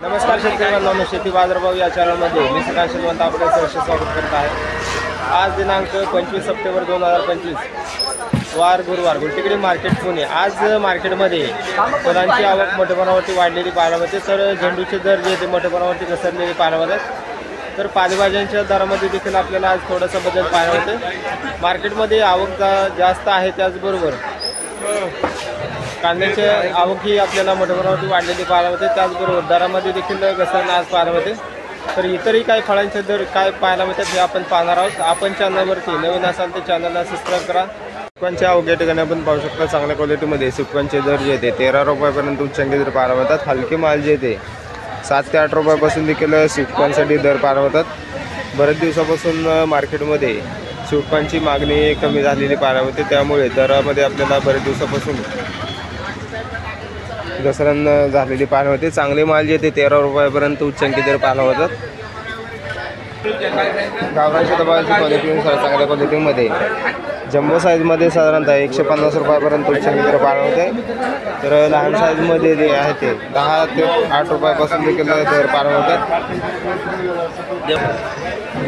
नमस्कार शेतकरी बांधवांनो, शेती बाजारभाव या चॅनलमध्ये मी सकाळ श्रीमंत आपले सहर्ष स्वागत करत आहे। आज दिनांक 25 सप्टेंबर 2025 वार गुरुवार गुलटेकडी मार्केट पुणे। आज मार्केटमध्ये फळांची आवक मोठेपणावरती वाढलेली पाहायला मिळते, तर झेंडूचे दर जे ते मोठेपणावरती घसरलेले पाहायला मिळतात। तर पालेभाज्यांच्या दरामध्ये देखील आपल्याला आज थोडासा बदल पाहायला मिळते। मार्केटमध्ये आवक जास्त आहे, त्याचबरोबर कांद्याची आवक ही आपल्याला मोठ्या प्रमाणात वाढलेली पाहायला मिळते। त्याचबरोबर दरामध्ये देखील घसरण आज पाहायला मिळते। तर इतरही काही फळांचे दर काय पाहायला मिळतात हे आपण पाहणार आहोत। आपण चॅनलवरती नवीन असाल तर चॅनलला सबस्क्राईब करा। सुकवांच्या आवक या ठिकाणी आपण पाहू शकता, चांगल्या क्वालिटीमध्ये सुकवांचे दर जे ते 13 रुपयापर्यंत उच्चांकी दर पाहायला मिळतात। हलके माल जे ते 7 ते 8 रुपयापासून देखील सुकवांसाठी दर पाहायला मिळतात। बरेच दिवसापासून मार्केटमध्ये सुकवांची मागणी कमी झालेली पाहायला मिळते, त्यामुळे दरामध्ये आपल्याला बरेच दिवसापासून घसरण झालेली पाहायला मिळते। चांगले माल जे ते 13 रुपयापर्यंत उच्चांकी दर पाहायला मिळतात। गावराच्या दबावाची क्वालिटीनुसार चांगल्या क्वालिटीमध्ये जम्बो साईजमध्ये साधारणतः 150 रुपयापर्यंत उच्चांकी दर पाहायला मिळते। तर लहान साईजमध्ये जे आहे ते 10 ते 8 रुपयापासून देखील दर पाहायला मिळतात।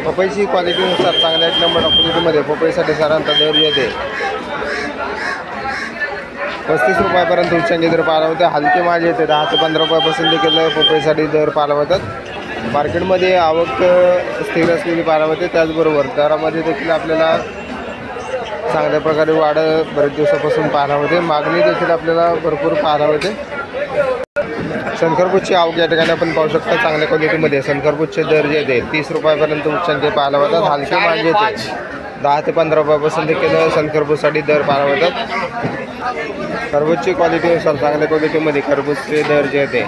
पपईची क्वालिटीनुसार चांगल्या 1 नंबर क्वालिटीमध्ये पपईसाठी साधारणतः दर येते 35 रुपयापर्यंत उच्चांकी दर पाहायला मिळते। हलके माल येते 10 ते 15 रुपयापासून देखील पपईसाठी दर पाहायला मिळतात। मार्केटमध्ये आवक स्थिर असलेली पाहायला मिळते, त्याचबरोबर दरामध्ये देखील आपल्याला चांगल्या प्रकारे वाढ बरेच दिवसापासून पाहायला मिळते। मागणी देखील आपल्याला भरपूर पाहायला मिळते। शंकरपूरची आवक या ठिकाणी आपण पाहू शकता, चांगल्या क्वालिटीमध्ये शंकरपूरचे दर जे ते 30 रुपयापर्यंत उच्चांकी पाहायला मिळतात। हलके माल जे ते 10 ते 15 रुपयापासून देखील शंकरपूरसाठी दर पाहायला मिळतात। खरबूजची क्वालिटीनुसार चांगल्या क्वालिटीमध्ये खरबूजचे दर जे ते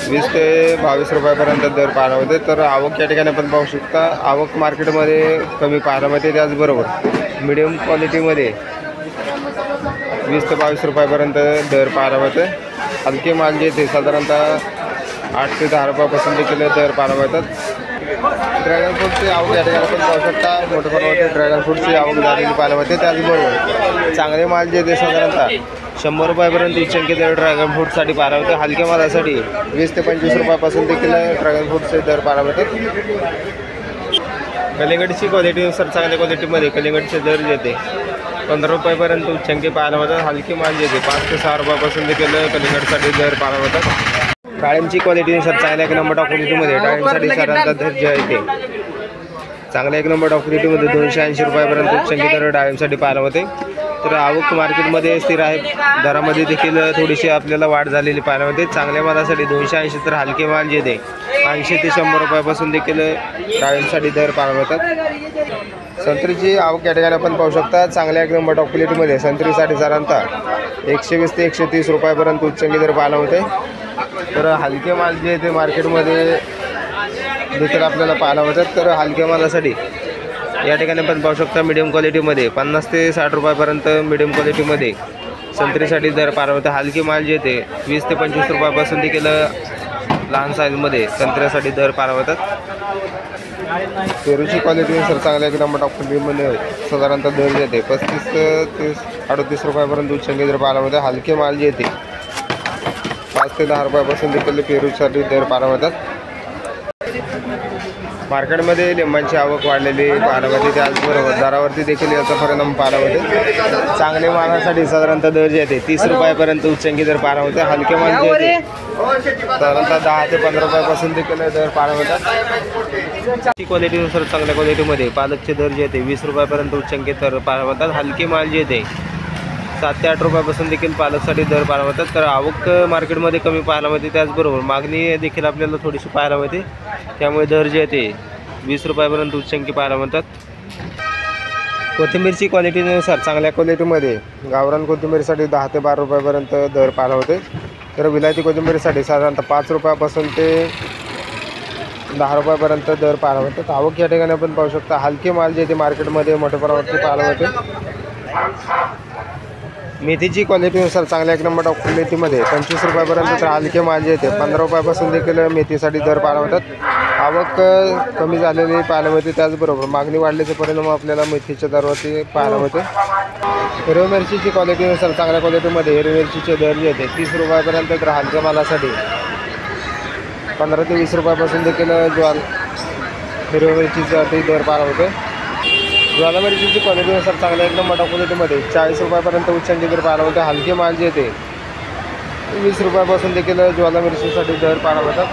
20 ते 22 रुपयापर्यंत दर पाहायला मिळते। तर आवक या ठिकाणी आपण पाहू शकता, आवक मार्केटमध्ये कमी पाहायला मिळते। त्याचबरोबर मिडियम क्वालिटीमध्ये 20 ते 22 रुपयापर्यंत दर पाहायला मिळते। हलके माल जे ते साधारणतः 8 ते 10 रुपयापासून देखील दर पाहायला मिळतात। ड्रॅगन फ्रूटची आवक या ठिकाणी आपण पाहू शकता, मोठ्या प्रमाणात ड्रॅगन फ्रूटची आवक झालेली पाहायला मिळते। त्याचबरोबर चांगले माल जे ते साधारणतः 100 रुपयापर्यंत उच्चांकी दर ड्रॅगन फ्रूटसाठी पाहायला मिळते। हलक्या मालासाठी 20 ते 25 रुपयापासून देखील ड्रॅगन फ्रूटचे दर पाहायला मिळतात। कलिंगडची क्वालिटीनुसार चांगल्या क्वालिटीमध्ये कलिंगडचे दर जे ते 15 रुपयापर्यंत उच्चांकी पाहायला मिळतात। हलके माल जे ते 5 ते 6 रुपयापासून देखील कलिंगडसाठी दर पाहायला मिळतात। डाळिंबची क्वालिटीनुसार चांगल्या 1 नंबर क्वालिटीमध्ये डाळिंबसाठी साधारणतः दर जे आहे ते चांगल्या 1 नंबर क्वालिटीमध्ये 280 रुपयापर्यंत उच्चांकी दर डाळिंबसाठी पाहायला मिळते। तर आवक मार्केटमध्ये स्थिर आहे, दरामध्ये देखील थोडीशी आपल्याला वाढ झालेली पाहायला मिळते। चांगल्या मालासाठी 280, तर हलके माल जे ते 80 ते 100 रुपयापासून देखील डाळिंबसाठी दर पाहायला मिळतात। संत्रीची आवक या ठिकाणी आपण पाहू शकता, चांगल्या 1 नंबर क्वालिटीमध्ये संत्रीसाठी साधारणतः 120 ते 130 रुपयापर्यंत उच्चांकी दर पाहायला मिळते। तर हलके माल जे ते मार्केटमध्ये देखील आपल्याला पाहायला मिळतात। तर हलक्या मालासाठी या ठिकाणी आपण पाहू शकता, मिडियम क्वालिटीमध्ये 50 ते 60 रुपयापर्यंत मिडियम क्वालिटीमध्ये संत्रीसाठी दर पाहायला मिळतात। हलके माल जे ते 20 ते 25 रुपयापासून देखील लहान साईजमध्ये संत्र्यासाठी दर पाहायला मिळतात। पेरूची क्वालिटीनुसार चांगल्या 1 नंबर क्वालिटीमध्ये साधारणतः दर जे ते 35 ते 38 रुपयापर्यंत उच्चांकी दर पाहायला मिळतात। हलके माल जे ते 5 ते 10 रुपयापासून देखील पेरूसाठी दर पाहायला मिळतात। मार्केटमध्ये लिंबांची आवक वाढलेली पाहायला मिळते, त्याचबरोबर दरावरती देखील याचा परिणाम पाहायला मिळते। चांगल्या मालासाठी साधारणतः दर जे ते 30 रुपयापर्यंत उच्चांकी दर पाहायला मिळते। हलके माल जे ते साधारणतः 10 ते 15 रुपयापासून देखील दर पाहायला मिळतात। क्वालिटीनुसार चांगल्या क्वालिटीमध्ये पालकचे दर जे ते 20 रुपयापर्यंत उच्चांकी दर पाहायला मिळतात। हलके माल जे ते 7 ते 8 रुपयापासून देखील पालकसाठी दर पाहायला मिळतात। तर आवक मार्केटमध्ये कमी पाहायला मिळते, त्याचबरोबर मागणी देखील आपल्याला थोडीशी पाहायला मिळते, त्यामुळे दर जे ते 20 रुपयापर्यंत उच्चांकी पाहायला मिळतात। कोथिंबीरची क्वालिटीनुसार चांगल्या क्वालिटीमध्ये गावरान कोथिंबीरसाठी 10 ते 12 रुपयापर्यंत दर पाहायला मिळते। तर विलायती कोथिंबीरसाठी साधारणतः 5 रुपयापासून ते 10 रुपयापर्यंत दर पाहायला मिळतात। आवक या ठिकाणी आपण पाहू शकता, हलके माल जे ते मार्केटमध्ये मोठ्या प्रमाणावरती पाहायला मिळते। मेथीची क्वालिटीनुसार चांगल्या 1 नंबर क्वालिटीमध्ये 25 रुपयापर्यंत, तर हलके माल जे ते 15 रुपयापासून देखील मेथीसाठी दर पाहायला मिळतात। आवक कमी झालेली पाहायला मिळते, त्याचबरोबर मागणी वाढल्याचे परिणाम आपल्याला मेथीच्या दरावरती पाहायला मिळते. हिरवी मिरचीची क्वालिटीनुसार चांगल्या क्वालिटीमध्ये हिरवी मिरचीचे दर जे येते 30 रुपयापर्यंत, तर हलक्या मालासाठी 15 ते 20 रुपयापासून देखील हिरवी मिरचीसाठी दर पाहायला मिळते. ज्वाला मिरचीची क्वालिटीनुसार चांगल्या एकदम मोठ्या क्वालिटीमध्ये 40 रुपयापर्यंत उच्चांकी दर पाहायला मिळते. हलके माल जे येते 20 रुपयापासून देखील ज्वाला मिरचीसाठी दर पाहायला मिळतात.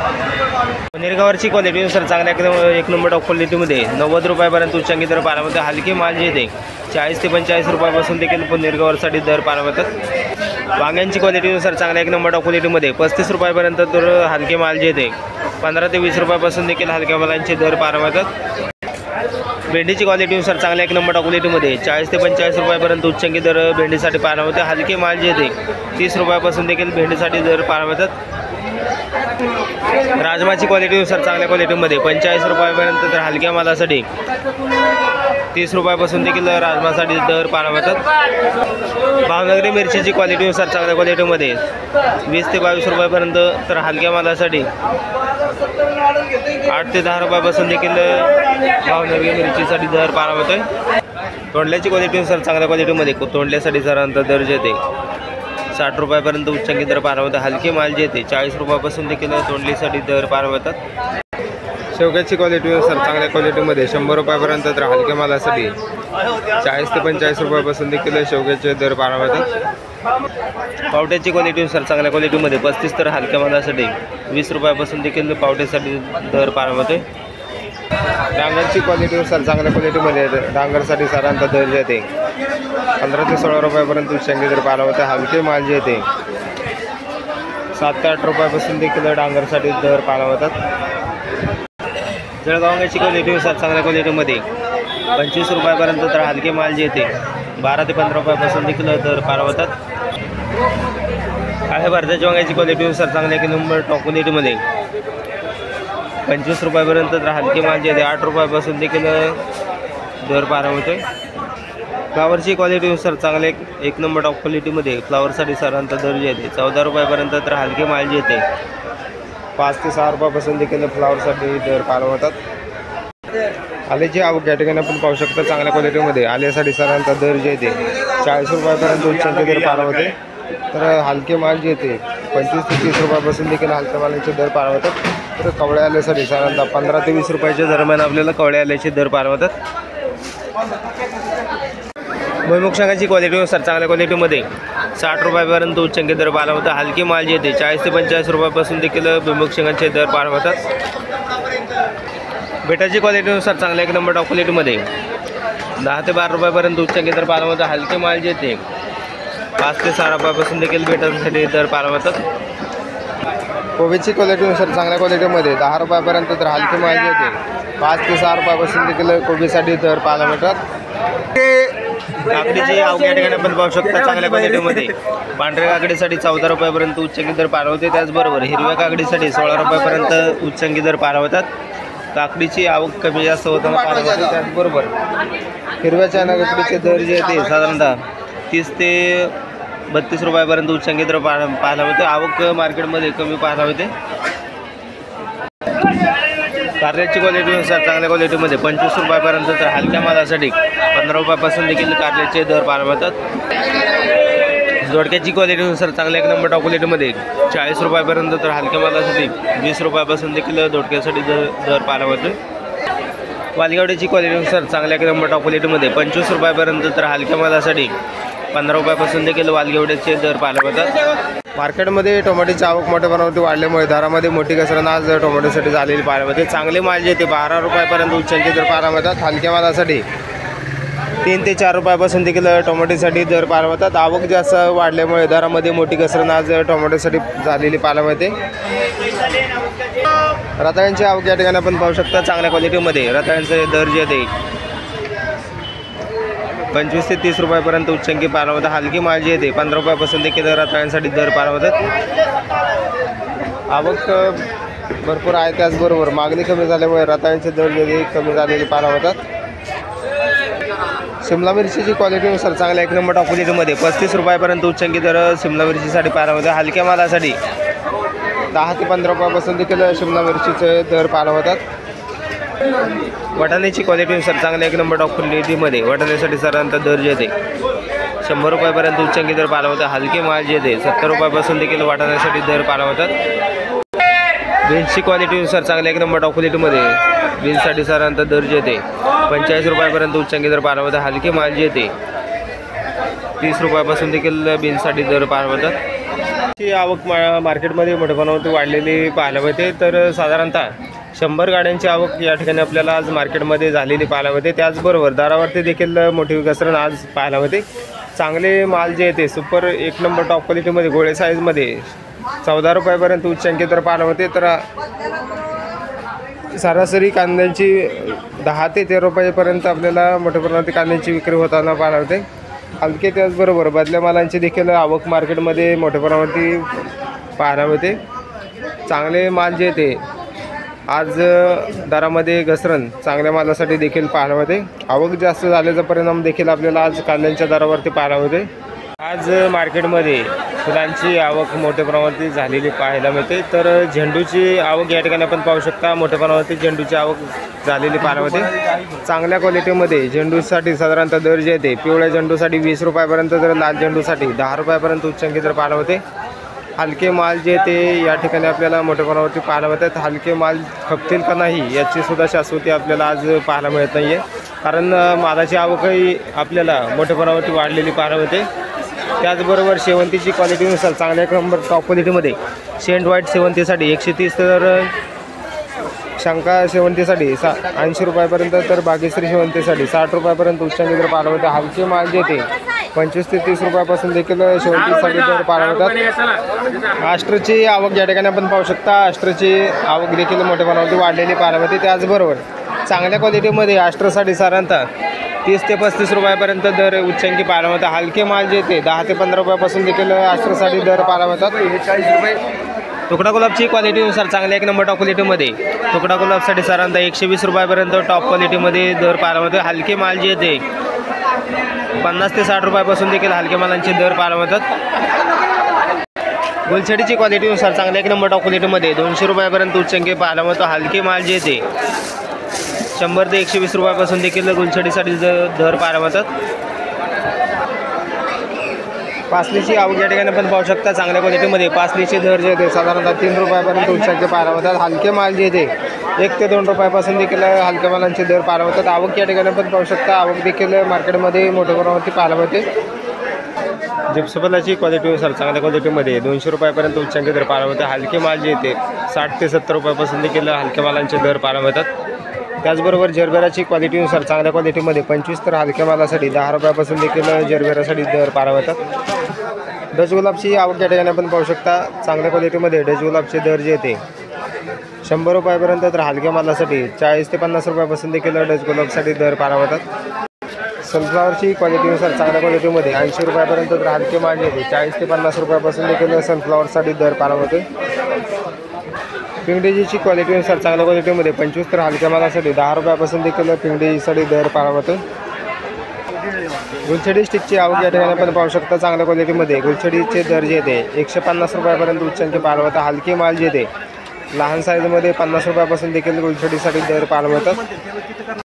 पनीरगावरची क्वालिटीनुसार चांगल्या एकदम एक नंबर टॉप क्वालिटीमध्ये 90 रुपयापर्यंत उच्चांकी दर पाहायला मिळते. हलके माल जे येते 40 ते 45 रुपयापासून देखील पनीरगावरसाठी दर पाहायला मिळतात. वांग्यांची क्वालिटीनुसार चांगल्या एक नंबर टॉप क्वालिटीमध्ये 35 रुपयापर्यंत तर हलके माल जे येते 15 ते 20 रुपयापासून देखील हलक्या मालांचे दर पाहायला मिळतात. भेंडीची क्वालिटीनुसार चांगल्या एक नंबर क्वालिटीमध्ये 40 ते 45 रुपयापर्यंत उच्चांकी दर भेंडीसाठी पाहायला होते. हलके माल जे येते 30 रुपयापासून देखील भेंडीसाठी दर पाहायला मिळतात. राजमाची क्वालिटीनुसार चांगल्या क्वालिटीमध्ये 45 रुपयापर्यंत तर हलक्या मालासाठी 30 रुपयापासून देखील राजमासाठी दर पाहायला मिळतात. भावनगरी मिरचीची क्वालिटीनुसार चांगल्या क्वालिटीमध्ये 20 ते 22 रुपयापर्यंत तर हलक्या मालासाठी 8 ते 10 रुपयापासून देखील भावनगरी मिरचीसाठी दर पाहायला मिळतोय. तोंडल्याची क्वालिटीनुसार चांगल्या क्वालिटीमध्ये तोंडल्यासाठी साधारणतः दर जे येते 60 रुपयापर्यंत उच्चांकी दर पाहायला मिळतात. हलके माल जे येते 40 रुपयापासून देखील तोंडलीसाठी दर पाहायला मिळतात. शेवग्याची क्वालिटीनुसार चांगल्या क्वालिटीमध्ये 100 रुपयापर्यंत तर हलक्या मालासाठी 40 ते 45 रुपयापासून देखील शेवग्याचे दर पाहायला मिळतात. पावट्याची क्वालिटीनुसार चांगल्या क्वालिटीमध्ये 35 तर हलक्या मालासाठी 20 रुपयापासून देखील पावट्यासाठी दर पाहायला मिळते. डांगरची क्वालिटीनुसार चांगल्या क्वालिटीमध्ये डांगरसाठी साधारणतः दर जे येते 15 ते 16 रुपयापर्यंत उच्चांकी दर पाहायला मिळते. हलके माल जे येते 7 ते 8 रुपयापासून देखील डांगरसाठी दर पाहायला मिळतात. जळगावची क्वालिटीनुसार चांगल्या क्वालिटीमध्ये 25 रुपयापर्यंत तर हलके माल जे येते 12 ते 15 रुपयापासून देखील दर पाहायला मिळतात. काळ्या भारताच्या वांग्याची क्वालिटीनुसार चांगल्या एक नंबर टॉप क्वालिटीमध्ये 25 रुपयापर्यंत तर हलके माल जे येते 8 रुपयापासून देखील दर पाहायला मिळतोय. फ्लावरची क्वालिटीनुसार चांगले एक नंबर टॉप क्वालिटीमध्ये फ्लावरसाठी साधारणतः दर जे येते 14 रुपयापर्यंत तर हलके माल जे येते 5 ते 6 रुपयापासून देखील फ्लावरसाठी दर पाहायला मिळतात. आल्याची आवक या ठिकाणी आपण पाहू शकता. चांगल्या क्वालिटीमध्ये आल्यासाठी साधारणतः दर जे येते 40 रुपयापर्यंत उच्चांकी दर पाहायला मिळते. तर हलके माल जे येते 25 ते 30 रुपयापासून देखील हलक्या मालांचे दर पाहायला मिळतात. तर कवळ्या आल्यासाठी साधारणतः 15 ते 20 रुपयाच्या दरम्यान आपल्याला कवळ्या आल्याचे दर पाहायला मिळतात. भुईमुग शेंगाची क्वालिटीनुसार चांगल्या क्वालिटीमध्ये 60 रुपयापर्यंत उच्चांकी दर पाहायला मिळतात. हलके माल जे येते 40 ते 45 रुपयापासून देखील भुईमुग शेंगाचे दर पाहायला मिळतात. बेटाची क्वालिटीनुसार चांगल्या एक नंबर टॉप क्वालिटीमध्ये 10 ते 12 रुपयापर्यंत उच्चांकी दर पाहायला मिळतात. हलके माल जे येते 5 ते 6 रुपयापासून देखील बेटासाठी दर पाहायला मिळतात. कोबीची क्वालिटीनुसार चांगल्या क्वालिटीमध्ये 10 रुपयापर्यंत तर हलके माल जे येते 5 ते 6 रुपयापासून देखील कोबीसाठी दर पाहायला मिळतात. काकडीची आवक या ठिकाणी आपण पाहू शकता. चांगल्या क्वालिटीमध्ये पांढऱ्या काकडीसाठी 14 रुपयापर्यंत उच्चांकी दर पाहायला होते. त्याचबरोबर हिरव्या काकडीसाठी 16 रुपयापर्यंत उच्चांकी दर पाहायला होतात. काकडीची आवक कमी जास्त होताना पाहायला मिळते. त्याचबरोबर हिरव्या काकडीचे दर जे येते साधारणतः 30 ते 32 रुपयापर्यंत उच्चांकी दर पाहायला मिळते. आवक मार्केटमध्ये कमी पाहायला मिळते. कारल्याची क्वालिटीनुसार चांगल्या क्वालिटीमध्ये 25 रुपयापर्यंत तर हलक्या मालासाठी 15 रुपयापासून देखील कारल्याचे दर पाहायला मिळतात. दोडक्याची क्वालिटीनुसार चांगल्या एक नंबर टॉप क्वालिटीमध्ये 40 रुपयापर्यंत तर हलक्या मालासाठी 20 रुपयापासून देखील दोडक्यासाठी दर पाहायला मिळतो. वालगेवड्याची क्वालिटीनुसार चांगल्या एक नंबर टॉप क्वालिटीमध्ये 25 रुपयापर्यंत तर हलक्या मालासाठी 15 रुपयापासून देखील वालगेवड्याचे दर पाहायला मिळतात. मार्केटमध्ये टोमॅटोची आवक मोठ्या प्रमाणात वाढल्यामुळे दरामध्ये मोठी घसरण आज टोमॅटोसाठी झालेली पाहायला मिळते. चांगले माल जे ते 12 रुपयापर्यंत उच्चांकी दर पाहायला मिळतात. हलक्या मालासाठी 3 ते 4 रुपयापासून देखील टोमॅटोसाठी दर पाहायला मिळतात. आवक जास्त वाढल्यामुळे दरामध्ये मोठी घसरण आज टोमॅटोसाठी झालेली पाहायला मिळते. रताळ्यांची आवक या ठिकाणी आपण पाहू शकता. चांगल्या क्वालिटीमध्ये रताळ्यांचे दर जे ते 25 ते 30 रुपयापर्यंत उच्चांकी पाहायला मिळतात. हलकी माल जी येते 15 रुपयापासून देखील रताळ्यांसाठी दर पाहायला मिळतात. आवक भरपूर आहे. त्याचबरोबर मागणी कमी झाल्यामुळे रताळ्यांचे दर जे कमी झालेले पाहायला मिळतात. शिमला मिरचीची क्वालिटीनुसार चांगल्या एक नंबर टॉप क्वालिटीमध्ये 35 रुपयापर्यंत उच्चांकी दर शिमला मिरचीसाठी पाहायला मिळतात. हलक्या मालासाठी 10 ते 15 रुपयापासून देखील शिमला मिरचीचे दर पाहायला मिळतात. वाटाण्याची क्वालिटीनुसार चांगल्या 1 नंबर टॉप क्वालिटीमध्ये वाटाण्यासाठी साधारणतः दर जे येते 100 रुपयापर्यंत उच्चांकी दर पाहायला होता. हलके माल जे येते 70 रुपयापासून देखील वाटाण्यासाठी दर पाहायला होतात. बीन्सची क्वालिटीनुसार चांगल्या 1 नंबर टॉप क्वालिटीमध्ये बीन्ससाठी साधारणतः दर जे येते 45 रुपयापर्यंत उच्चांकी दर पाहायला होता. हलके माल जे येते 30 रुपयापासून देखील बीन्ससाठी दर पाहायला होतात. ही आवक मार्केटमध्ये मोठ्या प्रमाणात वाढलेली पाहायला मिळते. तर साधारणतः 100 गाड्यांची आवक या ठिकाणी आपल्याला आज मार्केटमध्ये झालेली पाहायला मिळते. त्याचबरोबर दरावरती देखील मोठी घसरण आज पाहायला मिळते. चांगले माल जे येते सुपर 1 नंबर टॉप क्वालिटीमध्ये गोळे साईजमध्ये 14 रुपयापर्यंत उच्चांकी दर पाहायला मिळते. तर सरासरी कांद्यांची 10 ते 13 रुपयेपर्यंत आपल्याला मोठ्या प्रमाणात कांद्यांची विक्री होताना पाहायला मिळते. हलके त्याचबरोबर बदल्या मालांची देखील आवक मार्केटमध्ये मोठ्या प्रमाणात पाहायला मिळते. चांगले माल जे येते आज दरामध्ये घसरण चांगल्या मालासाठी देखील पाहायला मिळते. आवक जास्त झाल्याचा परिणाम देखील आपल्याला आज कांद्यांच्या दरावरती पाहायला मिळते. आज मार्केटमध्ये फुलांची आवक मोठ्या प्रमाणात झालेली पाहायला मिळते. तर झेंडूची आवक या ठिकाणी आपण पाहू शकता. मोठ्या प्रमाणात झेंडूची आवक झालेली पाहायला मिळते. चांगल्या क्वालिटीमध्ये झेंडूसाठी साधारणतः दर जे येते पिवळ्या झेंडूसाठी 20 रुपयापर्यंत तर लाल झेंडूसाठी 10 रुपयापर्यंत उच्चांकी दर पाहायला मिळते. हलके माल जे ते या ठिकाणी आपल्याला मोठ्या प्रमाणावरती पाहायला मिळतात. हलके माल खपतील का नाही याची सुद्धा शाश्वती आपल्याला आज पाहायला मिळत नाही आहे. कारण मालाची आवकही आपल्याला मोठ्या प्रमाणावरती वाढलेली पाहायला मिळते. त्याचबरोबर शेवंतीची क्वालिटीनुसार चांगल्या 1 नंबर टॉप क्वालिटीमध्ये सेंट व्हाईट शेवंतीसाठी 130 तर शंका शेवंतीसाठी 80 रुपयापर्यंत तर बागेश्री शेवंतीसाठी 60 रुपयापर्यंत उच्चांकी दर पाहायला मिळते. हलके माल जे ते 25 ते 30 रुपयापासून देखील शेवंतीसाठी दर पाहायला मिळतात. आष्ट्रची आवक या ठिकाणी आपण पाहू शकता. आष्ट्रची आवक देखील मोठ्या प्रमाणावरती वाढलेली पाहायला मिळते. त्याचबरोबर चांगल्या क्वालिटीमध्ये आष्ट्रसाठी साधारणतः 30 ते 35 रुपयापर्यंत दर उच्चांकी पाहायला मिळतात. हलके माल जे ते 10 ते 15 रुपयापासून देखील आष्ट्रसाठी दर पाहायला मिळतात. 40 रुपये. तुकडा गुलाबची क्वालिटीनुसार चांगल्या 1 नंबर टॉप क्वालिटीमध्ये तुकडा गुलाबसाठी साधारणतः 120 रुपयापर्यंत टॉप क्वालिटीमध्ये दर पाहायला मिळतो. हलके माल जे येते 50 ते 60 रुपयापासून देखील हलके मालांचे दर पाहायला मिळतात. गुलछडीची क्वालिटीनुसार चांगल्या 1 नंबर टॉप क्वालिटीमध्ये 200 रुपयापर्यंत उच्चांकी पाहायला मिळतो. हलके माल जे येते 100 ते 120 रुपयापासून देखील गुलछडीसाठी दर पाहायला मिळतात. पासलीची आवक या ठिकाणी आपण पाहू शकता. चांगल्या क्वालिटीमध्ये पासलीचे दर जे येते साधारणतः 3 रुपयापर्यंत उच्चांकी पाहायला मिळतात. हलके माल जे येते 1 ते 2 रुपयापासून देखील हलक्या मालांचे दर पाहायला मिळतात. आवक या ठिकाणी आपण पाहू शकता. आवक देखील मार्केटमध्ये मोठ्या प्रमाणावरती पाहायला मिळते. जिप्सफलाची क्वालिटीनुसार चांगल्या क्वालिटीमध्ये 200 रुपयापर्यंत उच्चांकी दर पाहायला मिळते. हलके माल जे येते 60 ते 70 रुपयापासून देखील हलक्या मालांचे दर पाहायला मिळतात. त्याचबरोबर जरबेराची क्वालिटीनुसार चांगल्या क्वालिटीमध्ये 25 तर हलक्या मालासाठी 10 रुपयापासून देखील जरबेरासाठी दर पाहायला मिळतात. डच गुलाबची आवक या ठिकाणी आपण पाहू शकता. चांगल्या क्वालिटीमध्ये डच गुलाबचे दर जे येते 100 रुपयापर्यंत तर हलक्या मालासाठी 40 ते 50 रुपयापासून देखील डच गुलाबसाठी दर पाहायला मिळतात. सनफ्लॉवरची क्वालिटीनुसार चांगल्या क्वालिटीमध्ये 80 रुपयापर्यंत तर हलके माल येते 40 ते 50 रुपयापासून देखील सनफ्लॉवरसाठी दर पाहायला मिळते. पिंगडेजीची क्वालिटीनुसार चांगल्या क्वालिटीमध्ये 25 तर हलक्या मालासाठी 10 रुपयापासून देखील पिंगडेजीसाठी दर पाहायला मिळतो. गुलछडी स्टिकची आवक या ठिकाणी आपण पाहू शकता. चांगल्या क्वालिटीमध्ये गुलछडीचे दर जे येते 150 रुपयापर्यंत उच्चांकी पाहायला मिळतात. हलके माल जे येते लहान साईजमध्ये 50 रुपयापासून देखील गुलछडीसाठी दर पाहायला मिळतात.